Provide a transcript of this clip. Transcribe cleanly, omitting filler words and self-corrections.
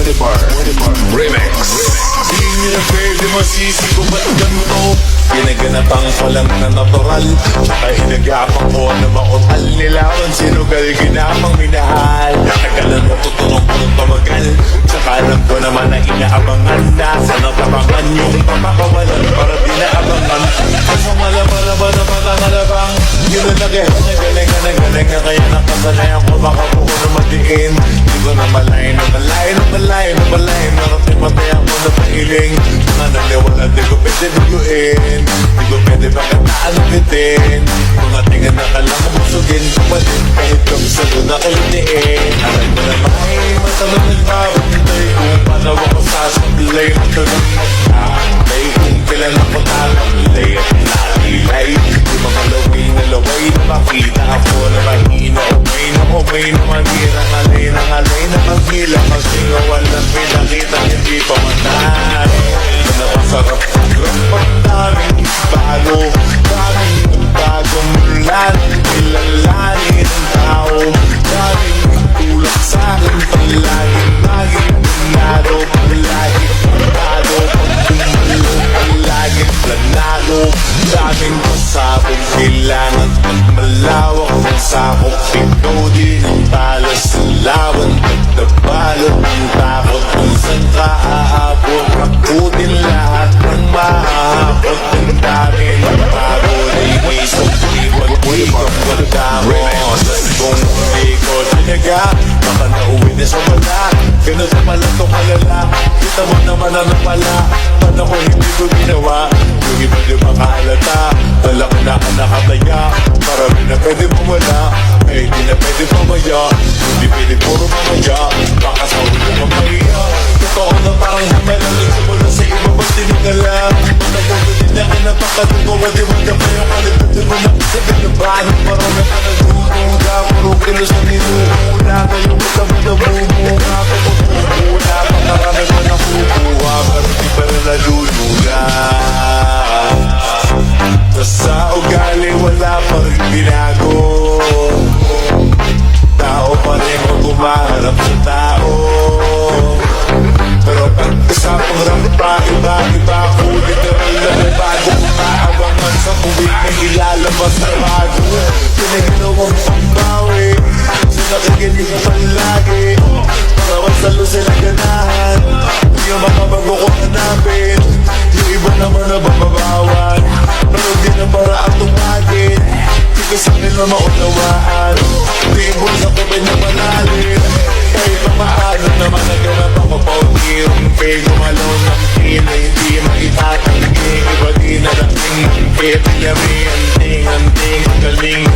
Remix. Di nyo na pwede masisi ko ba't ganito? Ginaganapan ko lang na natural, tsaka hinagapang ko na maotal. Nilawan sinugal, ginapang minahal. Nagalan mo tutunong ko ng pamagal, tsaka alam ko naman na inaabangan. Nasa natabangan yung pamakawalan para di naabangan. Kasang malabaraban na patangalabang, yun na nagaling na kaya nakasanayan ko baka buko na madiin. Di ko na malayin, narating matay ako na pahiling. Mga naliwala, di ko pwede biguin, di ko pwede pagkataan ng bitin. Mga tingan na kalang busugin, kumalin kahit kamisalo na kalitiin. Alam ko na may matalong nagbabantay kung paano ako sasablay. Matalang magkakantay kung kailan ako talamlay at nalilay. Yung mga laway na makita ako na mahina. Okay na manira, ngalay na maghila. Magsingaw walang pinakita, hindi pa matay. Napasarap ang daming bagong mulan. Kilalanin ang tao, daming tulak sa'kin. Palaging pinado, palaging planado. Daming pasabog, kailangan at malawak ang sakop. Ikaw din ang talas ng lawan, nagdabalot ng takot. Kung saan ka aabot, makutin lahat ng mahahapot. Ang dami ng pagod ay may sukiwan, magdamot. Kung hindi ko tinaga, baka nauwi na sa wala. Ganun naman lang itong kalala, kita mo naman ang napala. Paano ko hindi ko ginawa? Yung iba di makahalata, dala ko na ka nakataya. Marami na pwede mawala, eh di na pwede mamaya. Hindi pwede puro mamaya, baka sa ulo mamaya. Totoo na parang himalalig simula sa iba ba't tinigala. Matagulo din na kinapakadun ko, wadi magdapa yung kalipatan mo na sa binabahin. Marami ka nagdududa, puro kilos na ninuhula. Ngayon mo sa madabubuga, pagpupuhula. Pakarami ko na kukuha, pero di pa rin naluluga. Sa ugali wala pa rin binago, tao pa rin kung kumaharap sa tao. Pero pagkasapang rampa, iba ko literal na bago. Kumaabangan sa kuwit na ilalabas na bago. Pinaginawang pambawi, sa nakikinig ko palagi. Para salo sila ganahan, yung makabago ko hanapin. Yung iba naman na bababawan, pero di na paraan tumagin. Di ko sa nila maunawaan, di mo sa kubay na malalim. Kahit pa maano naman naganap ako pa untirong kay gumalaw ng tila. Hindi maitatanggi, iba di na dating. Kaya tiyami, anting, galing,